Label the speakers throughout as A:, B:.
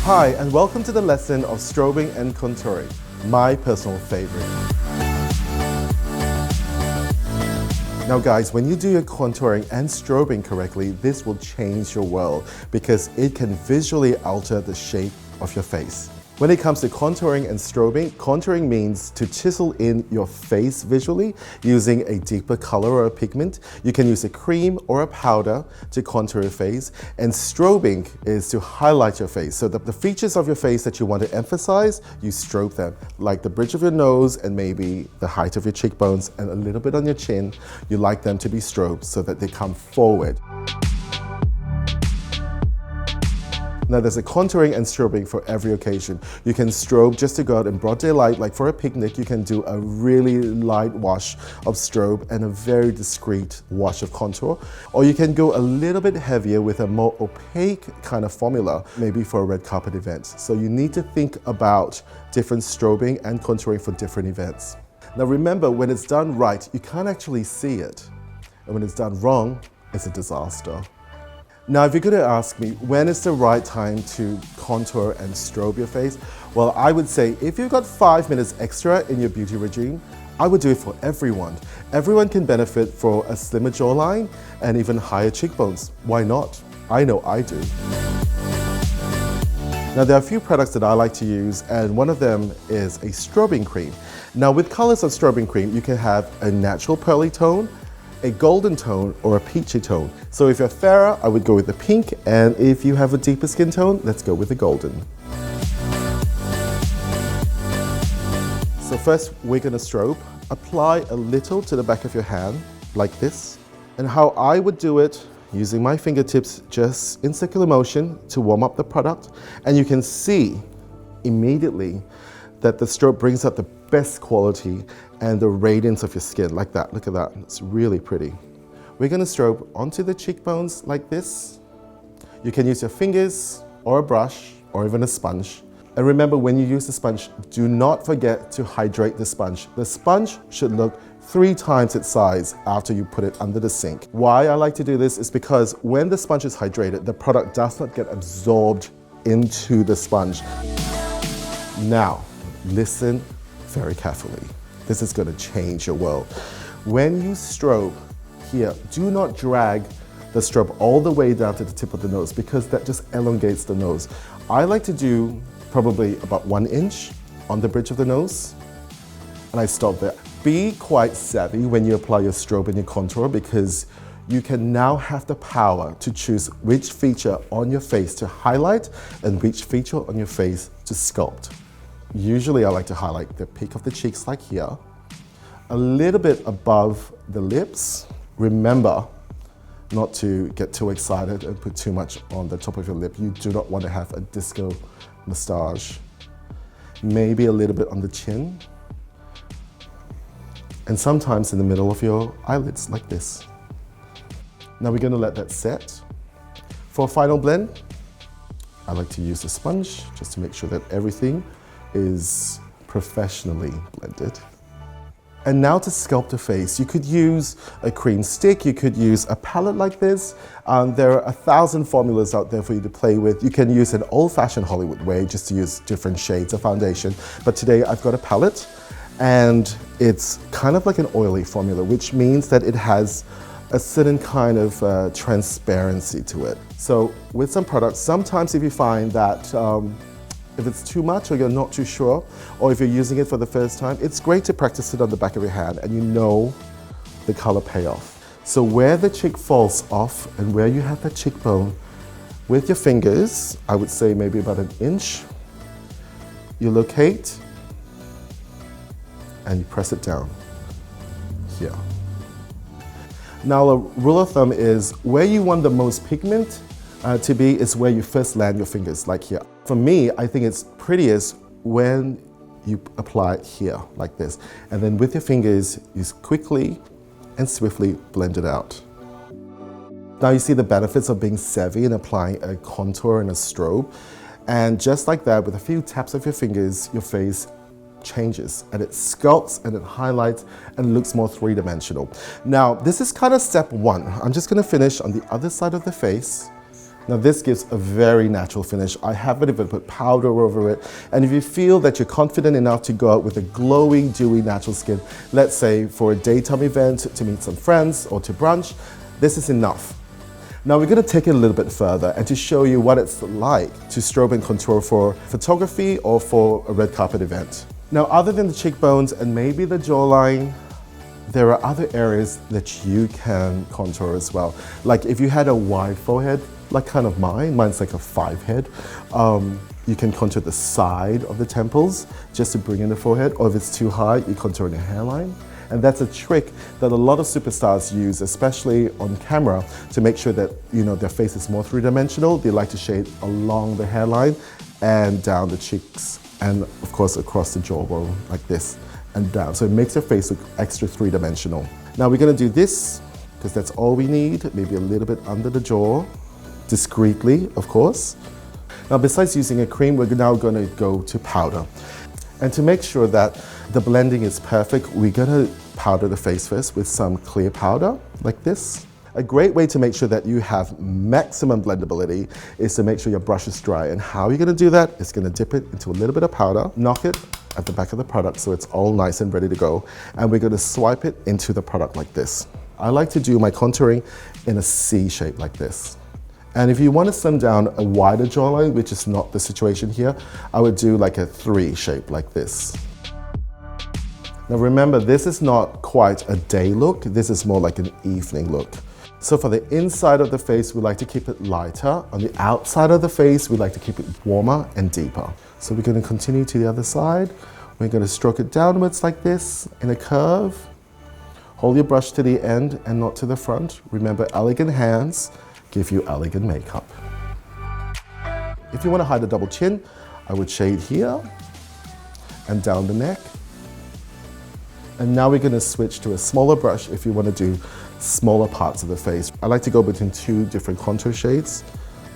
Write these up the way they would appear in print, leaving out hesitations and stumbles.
A: Hi, and welcome to the lesson of strobing and contouring, my personal favorite. Now guys, when you do your contouring and strobing correctly, this will change your world because it can visually alter the shape of your face. When it comes to contouring and strobing, contouring means to chisel in your face visually using a deeper color or a pigment. You can use a cream or a powder to contour your face, and strobing is to highlight your face. So the features of your face that you want to emphasize, you strobe them, like the bridge of your nose and maybe the height of your cheekbones and a little bit on your chin. You like them to be strobed so that they come forward. Now there's a contouring and strobing for every occasion. You can strobe just to go out in broad daylight, like for a picnic, you can do a really light wash of strobe and a very discreet wash of contour. Or you can go a little bit heavier with a more opaque kind of formula, maybe for a red carpet event. So you need to think about different strobing and contouring for different events. Now remember, when it's done right, you can't actually see it. And when it's done wrong, it's a disaster. Now, if you're going to ask me, when is the right time to contour and strobe your face? Well, I would say if you've got 5 minutes extra in your beauty regime, I would do it for everyone. Everyone can benefit for a slimmer jawline and even higher cheekbones. Why not? I know I do. Now, there are a few products that I like to use, and one of them is a strobing cream. Now, with colors of strobing cream, you can have a natural pearly tone, a golden tone, or a peachy tone. So if you're fairer, I would go with the pink, and if you have a deeper skin tone, let's go with the golden. So first, we're gonna strobe. Apply a little to the back of your hand, like this. And how I would do it, using my fingertips just in circular motion to warm up the product. And you can see immediately that the strobe brings out the best quality and the radiance of your skin, like that. Look at that, it's really pretty. We're gonna strobe onto the cheekbones like this. You can use your fingers or a brush or even a sponge. And remember, when you use the sponge, do not forget to hydrate the sponge. The sponge should look 3 times its size after you put it under the sink. Why I like to do this is because when the sponge is hydrated, the product does not get absorbed into the sponge. Now, listen very carefully. This is going to change your world. When you strobe here, do not drag the strobe all the way down to the tip of the nose because that just elongates the nose. I like to do probably about 1 inch on the bridge of the nose, and I stop there. Be quite savvy when you apply your strobe and your contour because you can now have the power to choose which feature on your face to highlight and which feature on your face to sculpt. Usually I like to highlight the peak of the cheeks like here, a little bit above the lips. Remember not to get too excited and put too much on the top of your lip. You do not want to have a disco mustache. Maybe a little bit on the chin. And sometimes in the middle of your eyelids like this. Now we're going to let that set. For a final blend, I like to use a sponge just to make sure that everything is professionally blended. And now to sculpt a face, you could use a cream stick, you could use a palette like this. There are 1,000 formulas out there for you to play with. You can use an old-fashioned Hollywood way just to use different shades of foundation. But today I've got a palette, and it's kind of like an oily formula, which means that it has a certain kind of transparency to it. So with some products, sometimes if you find that if it's too much or you're not too sure, or if you're using it for the first time, it's great to practice it on the back of your hand and you know the color payoff. So where the cheek falls off and where you have that cheekbone, with your fingers, I would say maybe about 1 inch, you locate and you press it down here. Now a rule of thumb is where you want the most pigment to be is where you first land your fingers, like here. For me, I think it's prettiest when you apply it here, like this. And then with your fingers, you quickly and swiftly blend it out. Now you see the benefits of being savvy and applying a contour and a strobe. And just like that, with a few taps of your fingers, your face changes and it sculpts and it highlights and looks more three-dimensional. Now, this is kind of step 1. I'm just going to finish on the other side of the face Now this gives a very natural finish. I haven't even put powder over it. And if you feel that you're confident enough to go out with a glowing, dewy, natural skin, let's say for a daytime event, to meet some friends or to brunch, this is enough. Now we're going to take it a little bit further and to show you what it's like to strobe and contour for photography or for a red carpet event. Now other than the cheekbones and maybe the jawline, there are other areas that you can contour as well. Like if you had a wide forehead, like kind of mine's like a 5 head, you can contour the side of the temples just to bring in the forehead, or if it's too high, you contour the hairline. And that's a trick that a lot of superstars use, especially on camera, to make sure that their face is more three-dimensional. They like to shade along the hairline and down the cheeks, and of course across the jawbone like this and down. So it makes your face look extra three-dimensional. Now we're going to do this because that's all we need, maybe a little bit under the jaw, discreetly, of course. Now besides using a cream, we're now going to go to powder. And to make sure that the blending is perfect, we're going to powder the face first with some clear powder like this. A great way to make sure that you have maximum blendability is to make sure your brush is dry. And how you're going to do that is going to dip it into a little bit of powder, knock it at the back of the product so it's all nice and ready to go. And we're going to swipe it into the product like this. I like to do my contouring in a C shape like this. And if you want to slim down a wider jawline, which is not the situation here, I would do like a 3 shape like this. Now remember, this is not quite a day look, this is more like an evening look. So for the inside of the face, we like to keep it lighter. On the outside of the face, we like to keep it warmer and deeper. So we're going to continue to the other side. We're going to stroke it downwards like this in a curve. Hold your brush to the end and not to the front. Remember, elegant hands give you elegant makeup. If you want to hide a double chin, I would shade here and down the neck. And now we're going to switch to a smaller brush if you want to do smaller parts of the face. I like to go between 2 different contour shades.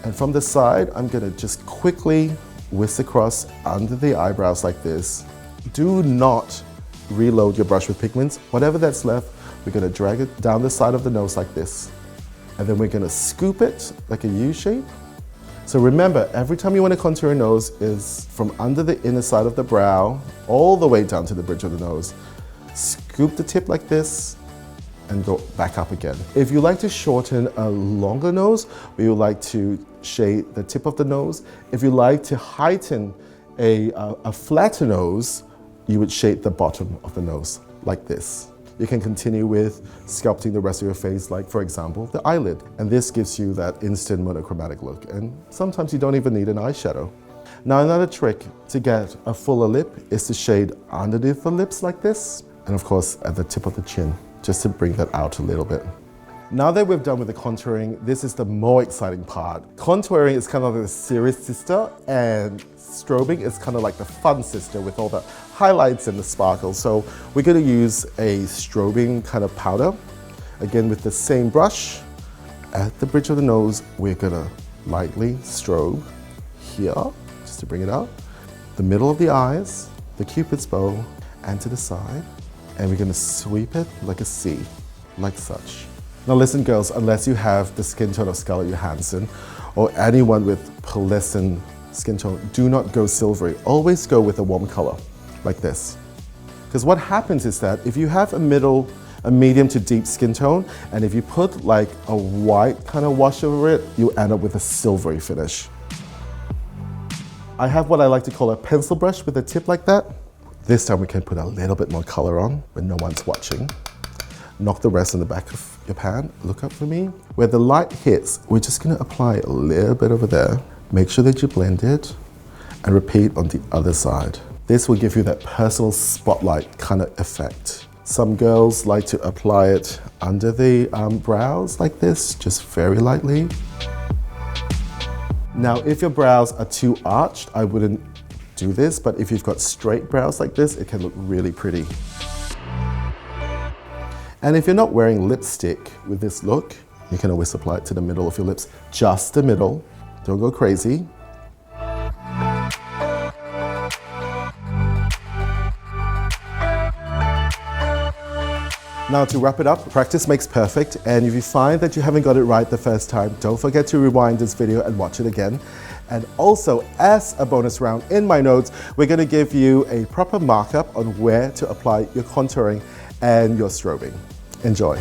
A: And from the side, I'm going to just quickly whisk across under the eyebrows like this. Do not reload your brush with pigments. Whatever that's left, we're going to drag it down the side of the nose like this. And then we're going to scoop it like a U shape. So remember, every time you want to contour your nose is from under the inner side of the brow all the way down to the bridge of the nose. Scoop the tip like this and go back up again. If you like to shorten a longer nose, or you like to shade the tip of the nose, if you like to heighten a flatter nose, you would shade the bottom of the nose like this. You can continue with sculpting the rest of your face, like for example, the eyelid. And this gives you that instant monochromatic look. And sometimes you don't even need an eyeshadow. Now another trick to get a fuller lip is to shade underneath the lips like this. And of course, at the tip of the chin, just to bring that out a little bit. Now that we've done with the contouring, this is the more exciting part. Contouring is kind of like the serious sister, and strobing is kind of like the fun sister with all the highlights and the sparkles. So we're going to use a strobing kind of powder. Again, with the same brush, at the bridge of the nose, we're going to lightly strobe here, just to bring it out, the middle of the eyes, the cupid's bow, and to the side. And we're going to sweep it like a C, like such. Now listen girls, unless you have the skin tone of Scarlett Johansson or anyone with pearlescent skin tone, do not go silvery. Always go with a warm color, like this. Because what happens is that if you have a medium to deep skin tone, and if you put like a white kind of wash over it, you end up with a silvery finish. I have what I like to call a pencil brush with a tip like that. This time we can put a little bit more color on when no one's watching. Knock the rest in the back of your pan. Look up for me. Where the light hits, we're just going to apply a little bit over there. Make sure that you blend it and repeat on the other side. This will give you that personal spotlight kind of effect. Some girls like to apply it under the brows like this, just very lightly. Now, if your brows are too arched, I wouldn't do this, but if you've got straight brows like this, it can look really pretty. And if you're not wearing lipstick with this look, you can always apply it to the middle of your lips, just the middle. Don't go crazy. Now to wrap it up, practice makes perfect, and if you find that you haven't got it right the first time, don't forget to rewind this video and watch it again. And also, as a bonus round in my notes, we're going to give you a proper markup on where to apply your contouring and your strobing. Enjoy.